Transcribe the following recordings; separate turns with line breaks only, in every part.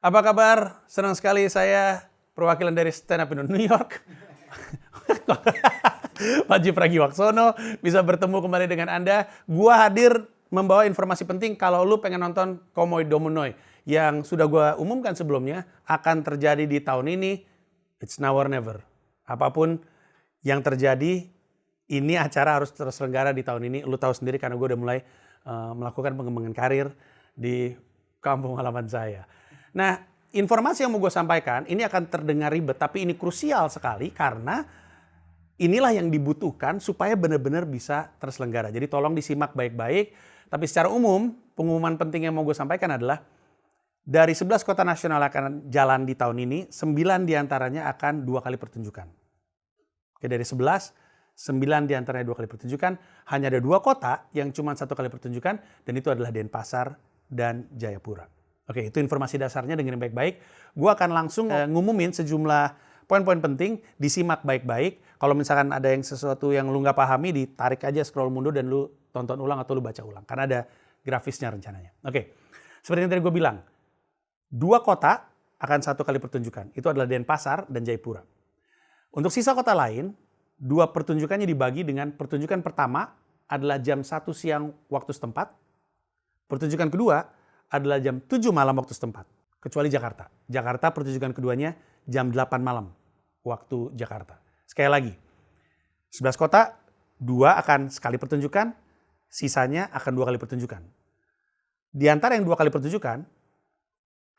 Apa kabar? Senang sekali saya perwakilan dari Stand Up Indo New York. Panji Pragiwaksono bisa bertemu kembali dengan Anda. Gua hadir membawa informasi penting kalau lu pengen nonton Komoi Domunoi yang sudah gua umumkan sebelumnya akan terjadi di tahun ini. It's now or never. Apapun yang terjadi, ini acara harus terselenggara di tahun ini. Lu tahu sendiri karena gue udah mulai melakukan pengembangan karir di kampung halaman saya. Nah, informasi yang mau gue sampaikan ini akan terdengar ribet, tapi ini krusial sekali karena inilah yang dibutuhkan supaya benar-benar bisa terselenggara. Jadi tolong disimak baik-baik. Tapi secara umum, pengumuman penting yang mau gue sampaikan adalah dari 11 kota nasional akan jalan di tahun ini, 9 diantaranya akan 2 kali pertunjukan. Oke, dari 11, 9 diantaranya 2 kali pertunjukan. Hanya ada 2 kota yang cuma 1 kali pertunjukan, dan itu adalah Denpasar dan Jayapura. Oke, itu informasi dasarnya, dengerin baik-baik. Gue akan langsung ngumumin sejumlah poin-poin penting, disimak baik-baik. Kalau misalkan ada yang sesuatu yang lu nggak pahami, ditarik aja scroll mundur dan lu tonton ulang atau lu baca ulang. Karena ada grafisnya rencananya. Oke, seperti yang tadi gue bilang, 2 kota akan 1 kali pertunjukan. Itu adalah Denpasar dan Jayapura. Untuk sisa kota lain, 2 pertunjukannya dibagi dengan pertunjukan pertama adalah jam 1 siang waktu setempat. Pertunjukan kedua adalah jam 7 malam waktu setempat. Kecuali Jakarta. Jakarta pertunjukan keduanya jam 8 malam waktu Jakarta. Sekali lagi, 11 kota, 2 akan sekali pertunjukan, sisanya akan 2 kali pertunjukan. Di antara yang 2 kali pertunjukan,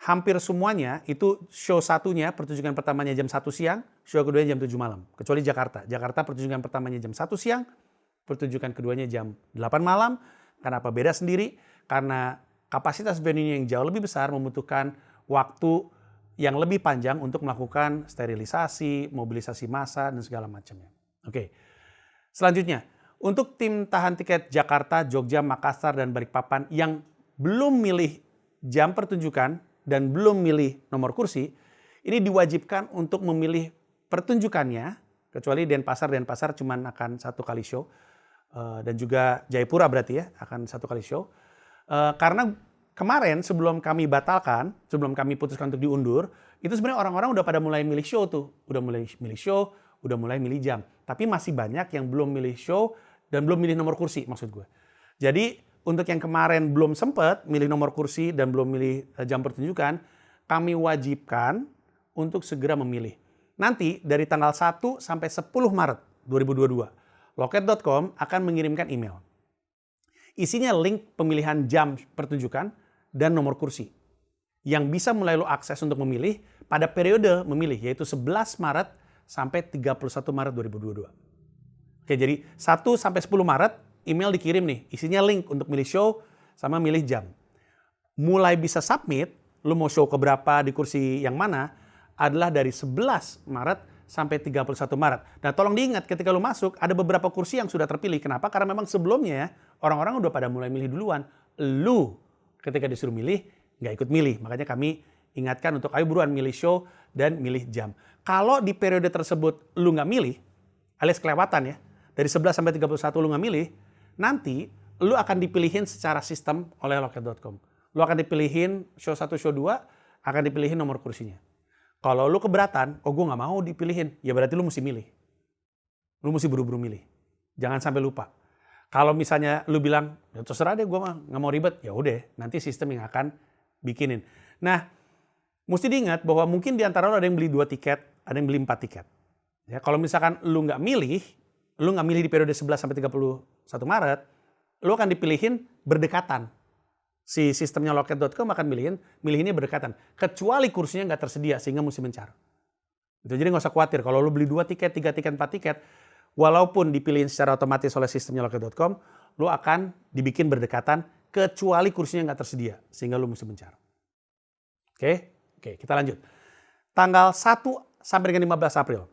hampir semuanya itu show satunya, pertunjukan pertamanya jam 1 siang, show keduanya jam 7 malam. Kecuali Jakarta. Jakarta pertunjukan pertamanya jam 1 siang, pertunjukan keduanya jam 8 malam. Kenapa beda sendiri? Karena kapasitas venue yang jauh lebih besar membutuhkan waktu yang lebih panjang untuk melakukan sterilisasi, mobilisasi massa, dan segala macamnya. Oke, selanjutnya, untuk tim tahan tiket Jakarta, Jogja, Makassar, dan Balikpapan yang belum milih jam pertunjukan dan belum milih nomor kursi, ini diwajibkan untuk memilih pertunjukannya, kecuali Denpasar cuma akan 1 kali show, dan juga Jayapura berarti ya, akan 1 kali show. Karena kemarin sebelum kami batalkan, sebelum kami putuskan untuk diundur, itu sebenarnya orang-orang udah pada mulai milih show tuh. Udah mulai milih show, udah mulai milih jam. Tapi masih banyak yang belum milih show dan belum milih nomor kursi maksud gue. Jadi untuk yang kemarin belum sempat milih nomor kursi dan belum milih jam pertunjukan, kami wajibkan untuk segera memilih. Nanti dari tanggal 1 sampai 10 Maret 2022, Loket.com akan mengirimkan email. Isinya link pemilihan jam pertunjukan dan nomor kursi yang bisa mulai lo akses untuk memilih pada periode memilih, yaitu 11 Maret sampai 31 Maret 2022. Oke, jadi 1 sampai 10 Maret email dikirim nih, isinya link untuk milih show sama milih jam. Mulai bisa submit, lo mau show ke berapa di kursi yang mana, adalah dari 11 Maret sampai 31 Maret. Nah, tolong diingat ketika lu masuk ada beberapa kursi yang sudah terpilih. Kenapa? Karena memang sebelumnya orang-orang udah pada mulai milih duluan. Lu ketika disuruh milih nggak ikut milih. Makanya kami ingatkan untuk ayo buruan milih show dan milih jam. Kalau di periode tersebut lu nggak milih, alias kelewatan ya, dari 11 sampai 31 lu nggak milih, nanti lu akan dipilihin secara sistem oleh Loket.com. Lu akan dipilihin show 1, show 2, akan dipilihin nomor kursinya. Kalau lu keberatan, oh gue nggak mau dipilihin, ya berarti lu mesti milih. Lu mesti buru-buru milih. Jangan sampai lupa. Kalau misalnya lu bilang, ya terserah deh gue mah nggak mau ribet, ya udah nanti sistem yang akan bikinin. Nah, mesti diingat bahwa mungkin di antara lu ada yang beli 2 tiket, ada yang beli 4 tiket. Ya, kalau misalkan lu nggak milih di periode 11 sampai 31 Maret, lu akan dipilihin berdekatan. Si sistemnya Loket.com akan milihinnya berdekatan. Kecuali kursinya nggak tersedia sehingga mesti mencari. Itu jadi nggak usah khawatir. Kalau lu beli 2 tiket, 3 tiket, 4 tiket, walaupun dipilihin secara otomatis oleh sistemnya Loket.com, lu akan dibikin berdekatan kecuali kursinya nggak tersedia sehingga lu mesti mencari. Oke, kita lanjut. Tanggal 1 sampai dengan 15 April.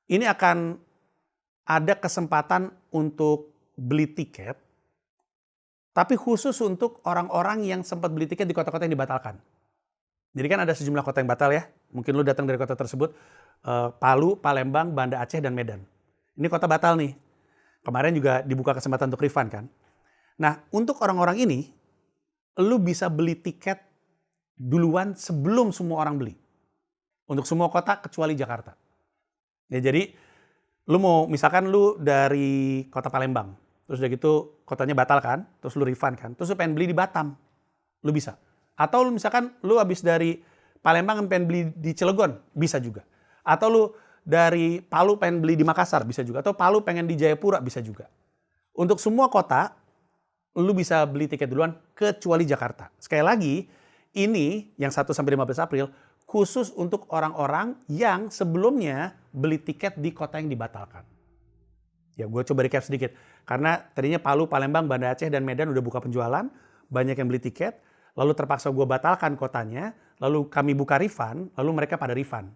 Ini akan ada kesempatan untuk beli tiket, tapi khusus untuk orang-orang yang sempat beli tiket di kota-kota yang dibatalkan. Jadi kan ada sejumlah kota yang batal ya. Mungkin lu datang dari kota tersebut. Palu, Palembang, Banda Aceh, dan Medan. Ini kota batal nih. Kemarin juga dibuka kesempatan untuk refund kan. Nah, untuk orang-orang ini, lu bisa beli tiket duluan sebelum semua orang beli. Untuk semua kota kecuali Jakarta. Ya, jadi lu mau misalkan lu dari kota Palembang, terus udah gitu kotanya batal kan, terus lu refund kan, terus lu pengen beli di Batam, lu bisa. Atau lu misalkan lu habis dari Palembang pengen beli di Cilegon, bisa juga. Atau lu dari Palu pengen beli di Makassar, bisa juga. Atau Palu pengen di Jayapura, bisa juga. Untuk semua kota, lu bisa beli tiket duluan kecuali Jakarta. Sekali lagi, ini yang 1 sampai 15 April khusus untuk orang-orang yang sebelumnya beli tiket di kota yang dibatalkan. Ya, gue coba recap sedikit. Karena tadinya Palu, Palembang, Banda Aceh, dan Medan udah buka penjualan, banyak yang beli tiket, lalu terpaksa gue batalkan kotanya, lalu kami buka refund, lalu mereka pada refund.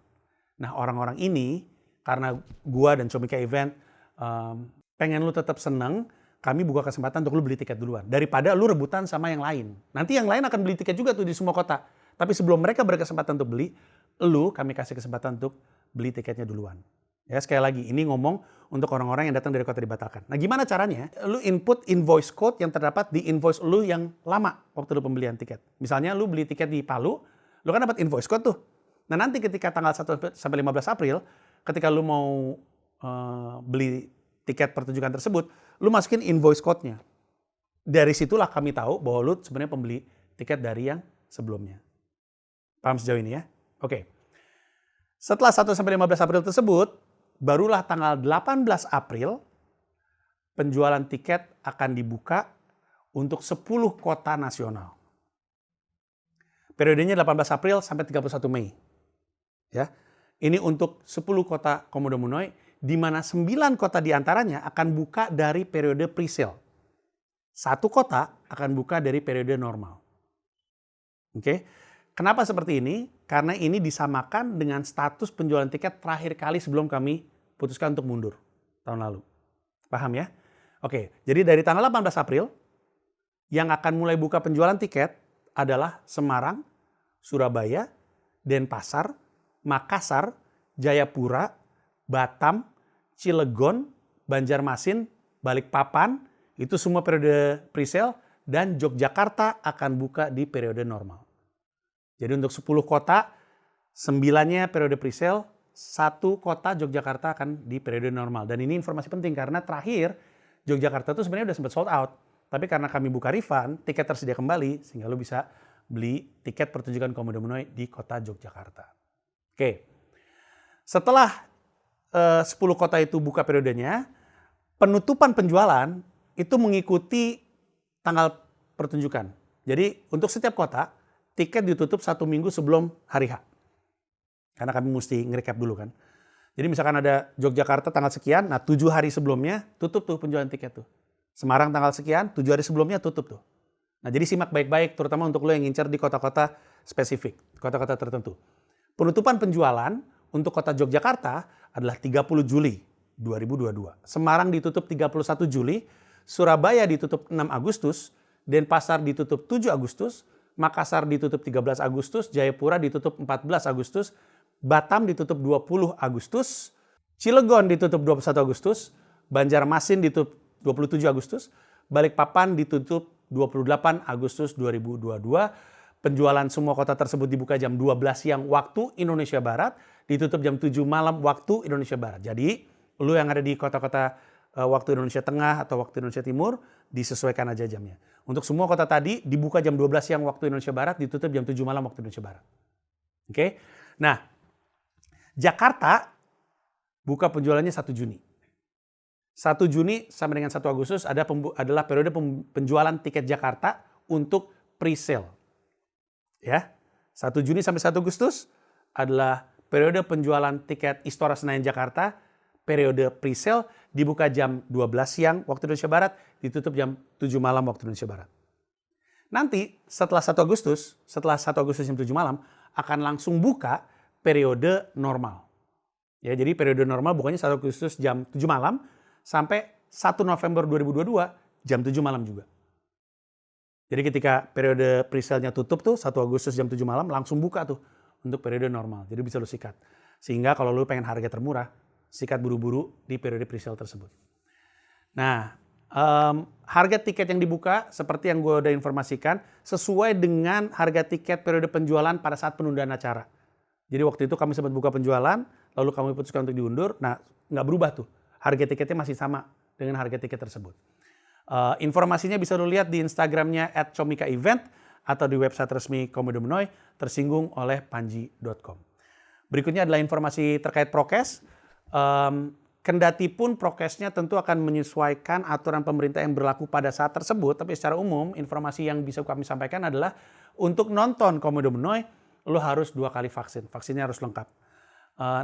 Nah, orang-orang ini, karena gue dan Comika Event pengen lu tetap seneng, kami buka kesempatan untuk lu beli tiket duluan. Daripada lu rebutan sama yang lain. Nanti yang lain akan beli tiket juga tuh di semua kota. Tapi sebelum mereka berkesempatan untuk beli, kami kasih kesempatan untuk beli tiketnya duluan. Ya, sekali lagi, ini ngomong untuk orang-orang yang datang dari kota dibatalkan. Nah, gimana caranya? Lu input invoice code yang terdapat di invoice lu yang lama waktu lu pembelian tiket. Misalnya lu beli tiket di Palu, lu kan dapat invoice code tuh. Nah, nanti ketika tanggal 1 sampai 15 April, ketika lu mau beli tiket pertunjukan tersebut, lu masukin invoice code-nya. Dari situlah kami tahu bahwa lu sebenarnya pembeli tiket dari yang sebelumnya. Paham sejauh ini ya? Oke. Setelah 1 sampai 15 April tersebut, barulah tanggal 18 April penjualan tiket akan dibuka untuk 10 kota nasional. Periodenya 18 April sampai 31 Mei. Ya. Ini untuk 10 kota Komodo Munoi, di mana 9 kota diantaranya akan buka dari periode pre-sale. 1 kota akan buka dari periode normal. Oke. Kenapa seperti ini? Karena ini disamakan dengan status penjualan tiket terakhir kali sebelum kami putuskan untuk mundur tahun lalu. Paham ya? Oke, jadi dari tanggal 18 April, yang akan mulai buka penjualan tiket adalah Semarang, Surabaya, Denpasar, Makassar, Jayapura, Batam, Cilegon, Banjarmasin, Balikpapan, itu semua periode pre-sale, dan Yogyakarta akan buka di periode normal. Jadi untuk 10 kota, 9-nya periode pre-sale, 1 kota Yogyakarta akan di periode normal. Dan ini informasi penting karena terakhir Yogyakarta itu sebenarnya udah sempat sold out. Tapi karena kami buka refund, tiket tersedia kembali sehingga lo bisa beli tiket pertunjukan Komodo Munoi di kota Yogyakarta. Oke, setelah 10 kota itu buka periodenya, penutupan penjualan itu mengikuti tanggal pertunjukan. Jadi untuk setiap kota, tiket ditutup 1 minggu sebelum hari H. Karena kami mesti nge-recap dulu kan. Jadi misalkan ada Yogyakarta tanggal sekian, nah 7 hari sebelumnya tutup tuh penjualan tiket tuh. Semarang tanggal sekian, 7 hari sebelumnya tutup tuh. Nah jadi simak baik-baik, terutama untuk lo yang ngincer di kota-kota spesifik, kota-kota tertentu. Penutupan penjualan untuk kota Yogyakarta adalah 30 Juli 2022. Semarang ditutup 31 Juli, Surabaya ditutup 6 Agustus, Denpasar ditutup 7 Agustus, Makassar ditutup 13 Agustus, Jayapura ditutup 14 Agustus, Batam ditutup 20 Agustus, Cilegon ditutup 21 Agustus, Banjarmasin ditutup 27 Agustus, Balikpapan ditutup 28 Agustus 2022. Penjualan semua kota tersebut dibuka jam 12 siang waktu Indonesia Barat, ditutup jam 7 malam waktu Indonesia Barat. Jadi, lu yang ada di kota-kota waktu Indonesia Tengah atau waktu Indonesia Timur, disesuaikan aja jamnya. Untuk semua kota tadi dibuka jam 12 siang waktu Indonesia Barat, ditutup jam 7 malam waktu Indonesia Barat. Oke. Nah, Jakarta buka penjualannya 1 Juni. 1 Juni sampai dengan 1 Agustus adalah periode penjualan tiket Jakarta untuk pre-sale. Ya. 1 Juni sampai 1 Agustus adalah periode penjualan tiket Istora Senayan Jakarta, periode pre-sale dibuka jam 12 siang waktu Indonesia Barat, ditutup jam 7 malam waktu Indonesia Barat. Nanti setelah 1 Agustus jam 7 malam akan langsung buka periode normal. Ya, jadi periode normal bukanya 1 Agustus jam 7 malam sampai 1 November 2022 jam 7 malam juga. Jadi ketika periode pre-sale-nya tutup tuh 1 Agustus jam 7 malam langsung buka tuh untuk periode normal. Jadi bisa lu sikat. Sehingga kalau lu pengen harga termurah, sikat buru-buru di periode pre-sale tersebut. Nah, Harga tiket yang dibuka seperti yang gue udah informasikan sesuai dengan harga tiket periode penjualan pada saat penundaan acara. Jadi waktu itu kami sempat buka penjualan, lalu kami putuskan untuk diundur. Nah, nggak berubah tuh. Harga tiketnya masih sama dengan harga tiket tersebut. Informasinya bisa lu lihat di Instagramnya @comikaevent atau di website resmi Komodo Menoi tersinggung oleh panji.com. Berikutnya adalah informasi terkait prokes. Kendati pun prokesnya tentu akan menyesuaikan aturan pemerintah yang berlaku pada saat tersebut, tapi secara umum informasi yang bisa kami sampaikan adalah untuk nonton Komodo Menoi, lo harus 2 kali vaksin. Vaksinnya harus lengkap.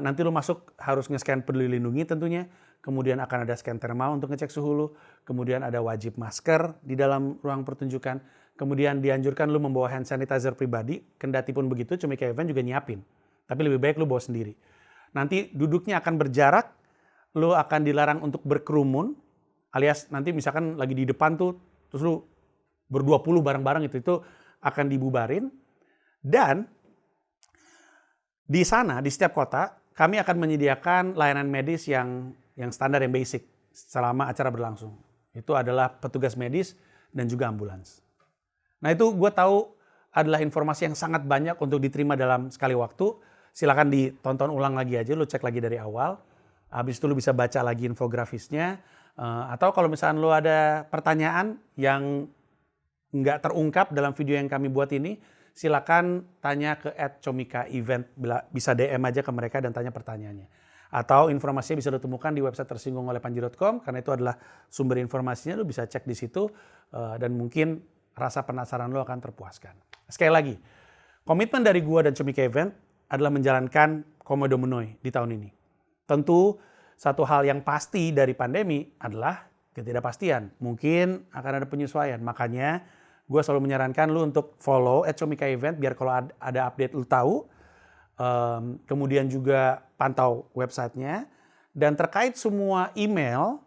Nanti lo masuk harus nge-scan Peduli Lindungi tentunya, kemudian akan ada scan thermal untuk ngecek suhu lo, kemudian ada wajib masker di dalam ruang pertunjukan, kemudian dianjurkan lo membawa hand sanitizer pribadi, kendati pun begitu Comika Event juga nyiapin. Tapi lebih baik lo bawa sendiri. Nanti duduknya akan berjarak, lu akan dilarang untuk berkerumun, alias nanti misalkan lagi di depan tuh, terus lu ber-20 bareng-bareng itu akan dibubarin. Dan di sana, di setiap kota, kami akan menyediakan layanan medis yang standar, yang basic selama acara berlangsung. Itu adalah petugas medis dan juga ambulans. Nah itu gue tahu adalah informasi yang sangat banyak untuk diterima dalam sekali waktu. Silakan ditonton ulang lagi aja, lu cek lagi dari awal. Habis itu lu bisa baca lagi infografisnya. Atau kalau misalnya lu ada pertanyaan yang nggak terungkap dalam video yang kami buat ini, silakan tanya ke @comikaevent. Bisa DM aja ke mereka dan tanya pertanyaannya. Atau informasinya bisa lu temukan di website tersinggung oleh panji.com, karena itu adalah sumber informasinya, lu bisa cek di situ. Dan mungkin rasa penasaran lu akan terpuaskan. Sekali lagi, komitmen dari gua dan Comika Event adalah menjalankan Komodo Menoi di tahun ini. Tentu satu hal yang pasti dari pandemi adalah ketidakpastian. Mungkin akan ada penyesuaian. Makanya gue selalu menyarankan lu untuk follow @comika event biar kalau ada update lu tahu. Kemudian juga pantau websitenya. Dan terkait semua email,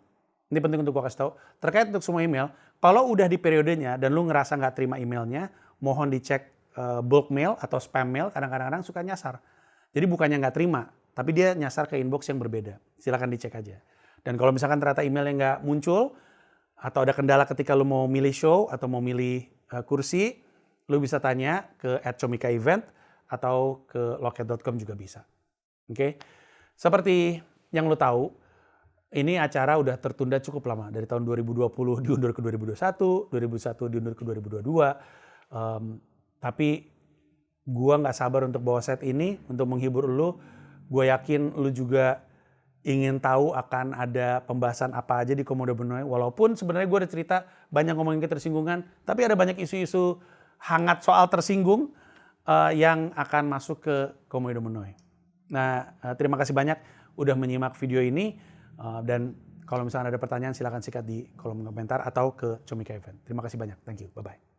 ini penting untuk gue kasih tahu. Terkait untuk semua email, kalau udah di periodenya dan lu ngerasa nggak terima emailnya, mohon dicek bulk mail atau spam mail. Kadang-kadang suka nyasar. Jadi bukannya nggak terima, tapi dia nyasar ke inbox yang berbeda. Silakan dicek aja. Dan kalau misalkan ternyata emailnya nggak muncul, atau ada kendala ketika lu mau milih show atau mau milih kursi, lu bisa tanya ke @comikaevent atau ke loket.com juga bisa. Oke? Seperti yang lu tahu, ini acara udah tertunda cukup lama. Dari tahun 2020 diundur ke 2021, 2021 diundur ke 2022. Tapi gua nggak sabar untuk bawa set ini untuk menghibur lu. Gue yakin lu juga ingin tahu akan ada pembahasan apa aja di Komodo Menoi. Walaupun sebenarnya gue ada cerita banyak ngomongin ketersinggungan, tapi ada banyak isu-isu hangat soal tersinggung yang akan masuk ke Komodo Menoi. Nah, terima kasih banyak udah menyimak video ini. Dan kalau misalnya ada pertanyaan silakan sikat di kolom komentar atau ke Comika Event. Terima kasih banyak. Thank you. Bye-bye.